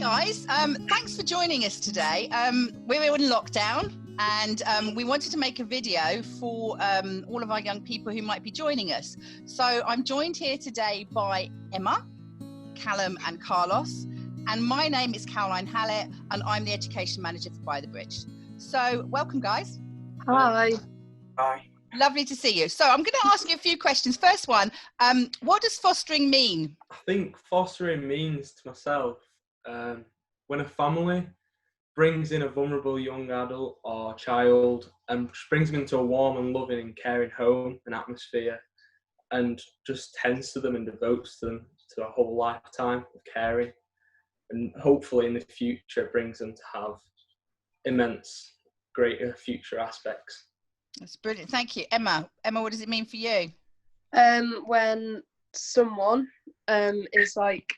guys, thanks for joining us today. We're in lockdown and we wanted to make a video for all of our young people who might be joining us. So I'm joined here today by Emma, Callum and Carlos, and my name is Caroline Hallett and I'm the Education Manager for By the Bridge. So welcome guys. Hi. Hi. Lovely to see you. So I'm going to ask you a few questions. First one, what does fostering mean? I think fostering means to myself when a family brings in a vulnerable young adult or child and brings them into a warm and loving and caring home and atmosphere and just tends to them and devotes them to a whole lifetime of caring, and hopefully in the future it brings them to have immense greater future aspects. That's brilliant. Thank you. Emma, what does it mean for you? When someone is like,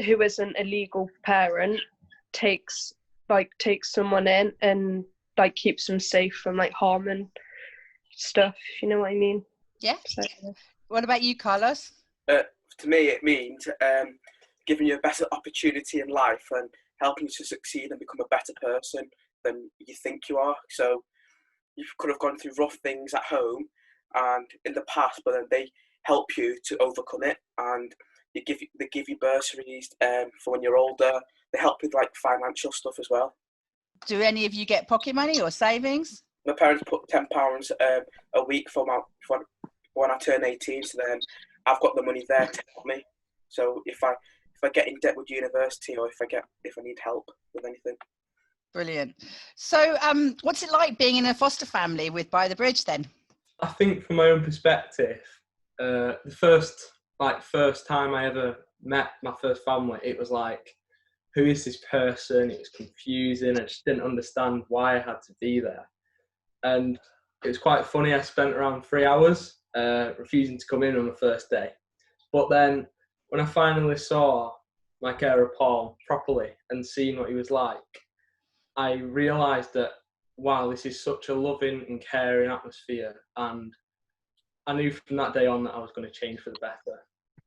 who isn't a legal parent, takes someone in and like keeps them safe from like harm and stuff, if you know what I mean. Yeah. So, What about you, Carlos? To me, it means giving you a better opportunity in life and helping you to succeed and become a better person than you think you are. So you could have gone through rough things at home and in the past, but then they help you to overcome it, and they give you bursaries for when you're older. They help with like financial stuff as well. Do any of you get pocket money or savings? My parents put £10 a week for when I turn 18, so then I've got the money there to help me. So if I get in debt with university, or if I need help with anything. Brilliant. So what's it like being in a foster family with By the Bridge then? I think from my own perspective, the first time I ever met my first family, it was like, who is this person? It was confusing. I just didn't understand why I had to be there. And it was quite funny. I spent around 3 hours refusing to come in on the first day. But then when I finally saw my carer Paul properly and seeing what he was like, I realised that, wow, this is such a loving and caring atmosphere. And I knew from that day on that I was going to change for the better,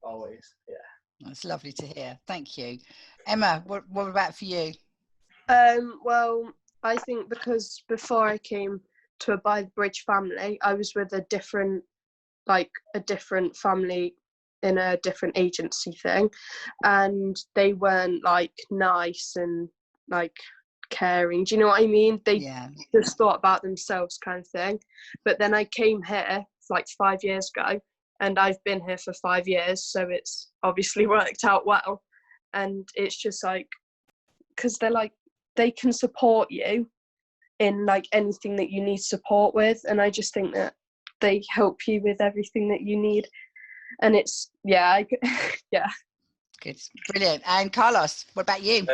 always. Yeah. That's lovely to hear. Thank you. Emma, what about for you? well, I think because before I came to a By the Bridge family, I was with a different family in a different agency thing, and they weren't like nice and like caring. Do you know what I mean? They just thought about themselves, kind of thing. But then I came here like 5 years ago, and I've been here for 5 years, so it's obviously worked out well. And it's just like, because they're like, they can support you in like anything that you need support with, and I just think that they help you with everything that you need. And it's yeah. Good. Brilliant. And Carlos, what about you?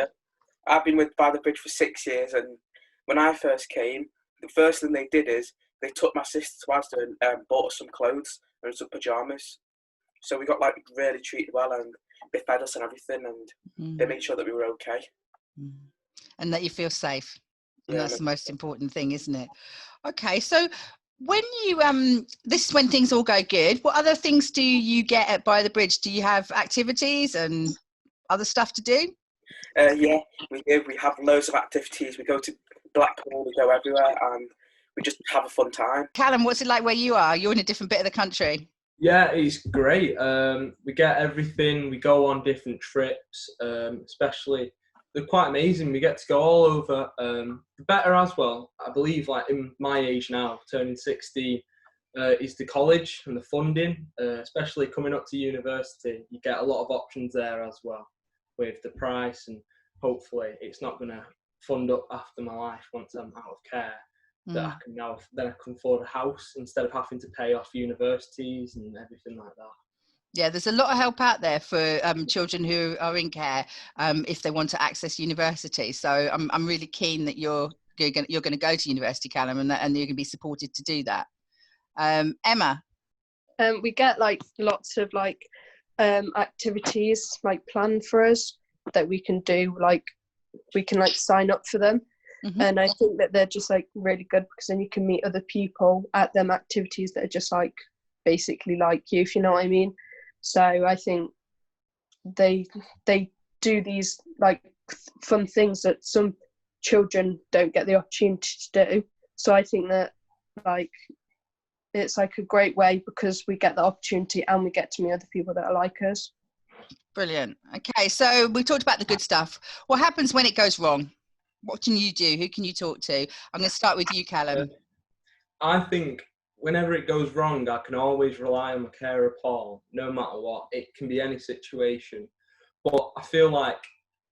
I've been with By the Bridge for 6 years, and when I first came, the first thing they did is they took my sister to Asda and bought us some clothes and some pyjamas. So we got like really treated well, and they fed us and everything, and they made sure that we were okay. And that you feel safe. And that's the most important thing, isn't it? Okay, so when you this is when things all go good, what other things do you get at By the Bridge? Do you have activities and other stuff to do? Yeah, we do. We have loads of activities. We go to Blackpool, we go everywhere, and we just have a fun time. Callum, what's it like where you are? You're in a different bit of the country. Yeah, it's great. We get everything. We go on different trips, especially they're quite amazing. We get to go all over. Better as well, I believe, like in my age now, turning 16, is the college and the funding, especially coming up to university. You get a lot of options there as well with the price, and hopefully it's not going to fund up after my life once I'm out of care. That I can now, then I can afford a house instead of having to pay off universities and everything like that. Yeah, there's a lot of help out there for children who are in care if they want to access university. So I'm really keen that you're going to go to university, Callum, and you're going to be supported to do that. Emma, we get like lots of like activities like planned for us that we can do. Like we can like sign up for them. And I think that they're just like really good, because then you can meet other people at them activities that are just like basically like you, if you know what I mean. So I think they do these like fun things that some children don't get the opportunity to do. So I think that like it's like a great way because we get the opportunity and we get to meet other people that are like us. Brilliant. Okay, so we talked about the good stuff. What happens when it goes wrong? What can you do? Who can you talk to? I'm going to start with you, Callum. I think whenever it goes wrong, I can always rely on my carer Paul, no matter what. It can be any situation. But I feel like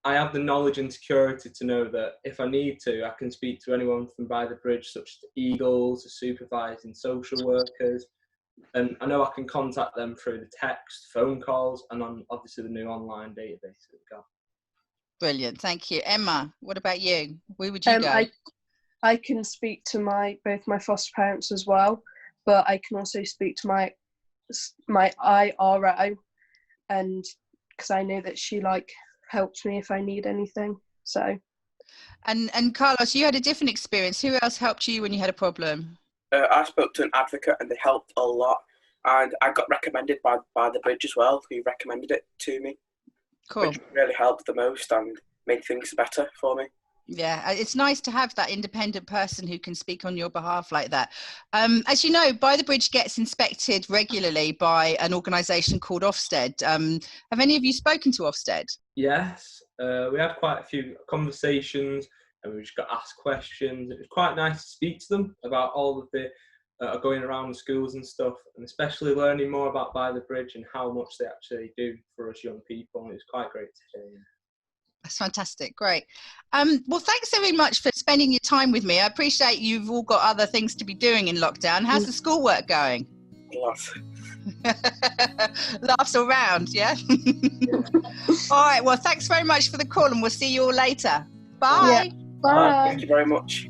I have the knowledge and security to know that if I need to, I can speak to anyone from By the Bridge, such as the Eagles, the supervising social workers. And I know I can contact them through the text, phone calls, and on obviously the new online database that we've got. Brilliant, thank you. Emma, what about you? Where would you go? I can speak to both my foster parents as well, but I can also speak to my IRO, and because I know that she like helps me if I need anything. So. And Carlos, you had a different experience. Who else helped you when you had a problem? I spoke to an advocate and they helped a lot, and I got recommended by the Bridge as well, who recommended it to me. Cool. Which really helped the most and made things better for me. Yeah, it's nice to have that independent person who can speak on your behalf like that. As you know, By the Bridge gets inspected regularly by an organisation called Ofsted. Have any of you spoken to Ofsted? Yes, we had quite a few conversations and we just got asked questions. It was quite nice to speak to them about all of the going around the schools and stuff, and especially learning more about By the Bridge and how much they actually do for us young people. It was quite great to hear. That's fantastic. Great. Well, thanks very much for spending your time with me. I appreciate you've all got other things to be doing in lockdown. How's the schoolwork going? Lots. Laughs all round, yeah? All right. Well, thanks very much for the call and we'll see you all later. Bye. Yeah. Bye. Thank you very much.